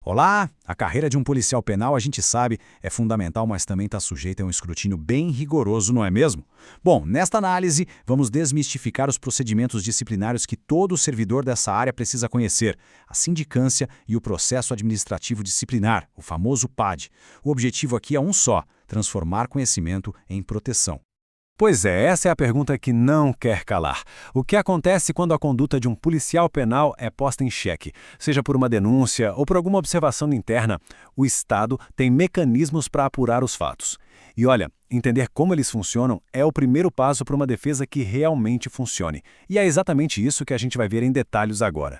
Olá! A carreira de um policial penal, a gente sabe, é fundamental, mas também está sujeita a um escrutínio bem rigoroso, não é mesmo? Bom, nesta análise, vamos desmistificar os procedimentos disciplinários que todo servidor dessa área precisa conhecer, a sindicância e o processo administrativo disciplinar, o famoso PAD. O objetivo aqui é um só: transformar conhecimento em proteção. Pois é, essa é a pergunta que não quer calar. O que acontece quando a conduta de um policial penal é posta em xeque? Seja por uma denúncia ou por alguma observação interna, o Estado tem mecanismos para apurar os fatos. E olha, entender como eles funcionam é o primeiro passo para uma defesa que realmente funcione. E é exatamente isso que a gente vai ver em detalhes agora.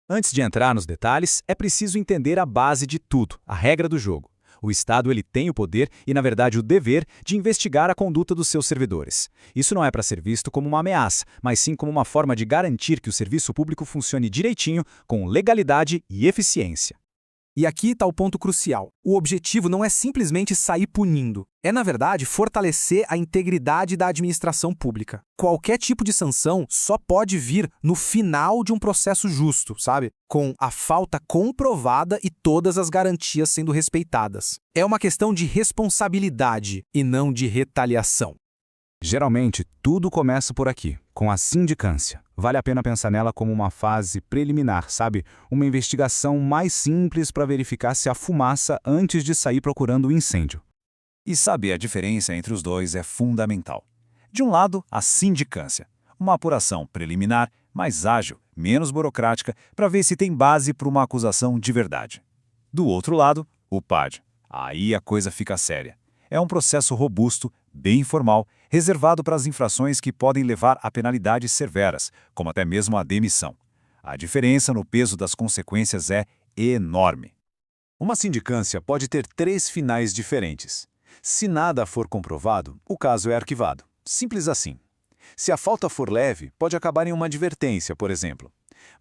Antes de entrar nos detalhes, é preciso entender a base de tudo, a regra do jogo. O Estado ele tem o poder e, na verdade, o dever de investigar a conduta dos seus servidores. Isso não é para ser visto como uma ameaça, mas sim como uma forma de garantir que o serviço público funcione direitinho, com legalidade e eficiência. E aqui está o ponto crucial. O objetivo não é simplesmente sair punindo. É, na verdade, fortalecer a integridade da administração pública. Qualquer tipo de sanção só pode vir no final de um processo justo, sabe? Com a falta comprovada e todas as garantias sendo respeitadas. É uma questão de responsabilidade e não de retaliação. Geralmente, tudo começa por aqui, com a sindicância. Vale a pena pensar nela como uma fase preliminar, sabe? Uma investigação mais simples para verificar se há fumaça antes de sair procurando o incêndio. E saber a diferença entre os dois é fundamental. De um lado, a sindicância, uma apuração preliminar, mais ágil, menos burocrática, para ver se tem base para uma acusação de verdade. Do outro lado, o PAD. Aí a coisa fica séria. É um processo robusto, bem formal, reservado para as infrações que podem levar a penalidades severas, como até mesmo a demissão. A diferença no peso das consequências é enorme. Uma sindicância pode ter 3 finais diferentes. Se nada for comprovado, o caso é arquivado. Simples assim. Se a falta for leve, pode acabar em uma advertência, por exemplo.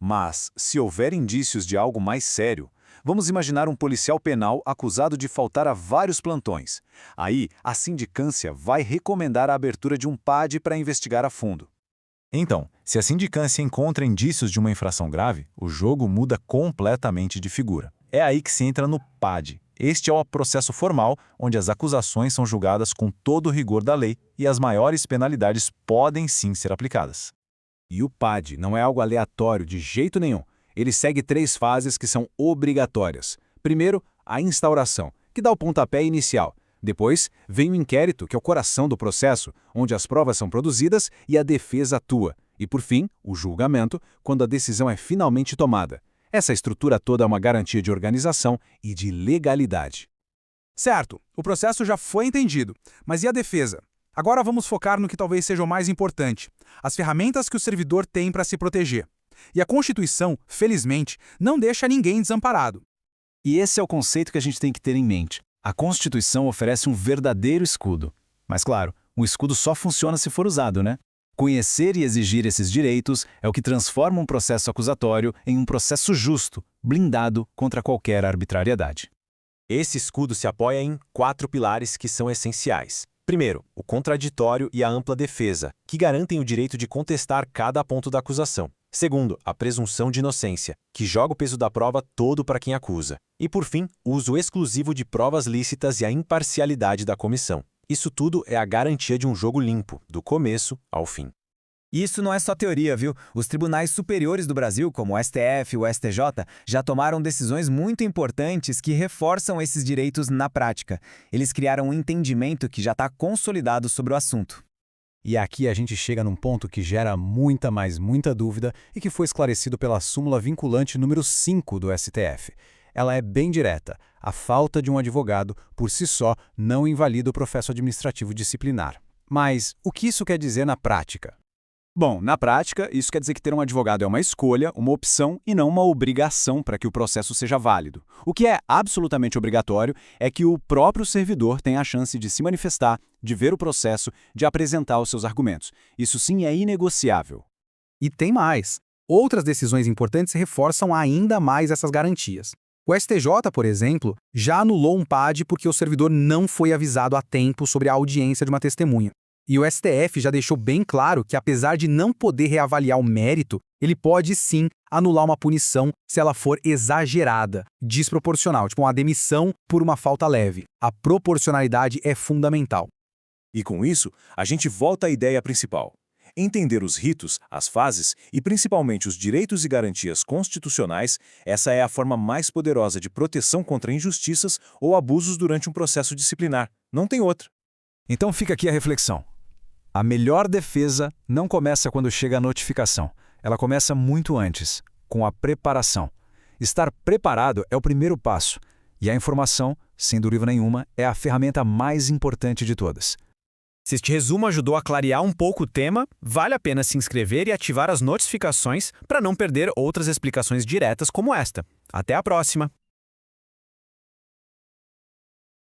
Mas, se houver indícios de algo mais sério, vamos imaginar um policial penal acusado de faltar a vários plantões. Aí, a sindicância vai recomendar a abertura de um PAD para investigar a fundo. Então, se a sindicância encontra indícios de uma infração grave, o jogo muda completamente de figura. É aí que se entra no PAD. Este é o processo formal, onde as acusações são julgadas com todo o rigor da lei e as maiores penalidades podem sim ser aplicadas. E o PAD não é algo aleatório de jeito nenhum. Ele segue 3 fases que são obrigatórias. Primeiro, a instauração, que dá o pontapé inicial. Depois, vem o inquérito, que é o coração do processo, onde as provas são produzidas e a defesa atua. E, por fim, o julgamento, quando a decisão é finalmente tomada. Essa estrutura toda é uma garantia de organização e de legalidade. Certo, o processo já foi entendido, mas e a defesa? Agora vamos focar no que talvez seja o mais importante: as ferramentas que o servidor tem para se proteger. E a Constituição, felizmente, não deixa ninguém desamparado. E esse é o conceito que a gente tem que ter em mente. A Constituição oferece um verdadeiro escudo. Mas claro, um escudo só funciona se for usado, né? Conhecer e exigir esses direitos é o que transforma um processo acusatório em um processo justo, blindado contra qualquer arbitrariedade. Esse escudo se apoia em 4 pilares que são essenciais. Primeiro, o contraditório e a ampla defesa, que garantem o direito de contestar cada ponto da acusação. Segundo, a presunção de inocência, que joga o peso da prova todo para quem acusa. E, por fim, o uso exclusivo de provas lícitas e a imparcialidade da comissão. Isso tudo é a garantia de um jogo limpo, do começo ao fim. Isso não é só teoria, viu? Os tribunais superiores do Brasil, como o STF e o STJ, já tomaram decisões muito importantes que reforçam esses direitos na prática. Eles criaram um entendimento que já está consolidado sobre o assunto. E aqui a gente chega num ponto que gera muita dúvida e que foi esclarecido pela súmula vinculante número 5 do STF. Ela é bem direta. A falta de um advogado, por si só, não invalida o processo administrativo disciplinar. Mas o que isso quer dizer na prática? Bom, na prática, isso quer dizer que ter um advogado é uma escolha, uma opção e não uma obrigação para que o processo seja válido. O que é absolutamente obrigatório é que o próprio servidor tenha a chance de se manifestar, de ver o processo, de apresentar os seus argumentos. Isso sim é inegociável. E tem mais. Outras decisões importantes reforçam ainda mais essas garantias. O STJ, por exemplo, já anulou um PAD porque o servidor não foi avisado a tempo sobre a audiência de uma testemunha. E o STF já deixou bem claro que, apesar de não poder reavaliar o mérito, ele pode sim anular uma punição se ela for exagerada, desproporcional, tipo uma demissão por uma falta leve. A proporcionalidade é fundamental. E com isso, a gente volta à ideia principal. Entender os ritos, as fases e principalmente os direitos e garantias constitucionais, essa é a forma mais poderosa de proteção contra injustiças ou abusos durante um processo disciplinar. Não tem outra. Então fica aqui a reflexão. A melhor defesa não começa quando chega a notificação. Ela começa muito antes, com a preparação. Estar preparado é o primeiro passo, e a informação, sem dúvida nenhuma, é a ferramenta mais importante de todas. Se este resumo ajudou a clarear um pouco o tema, vale a pena se inscrever e ativar as notificações para não perder outras explicações diretas como esta. Até a próxima!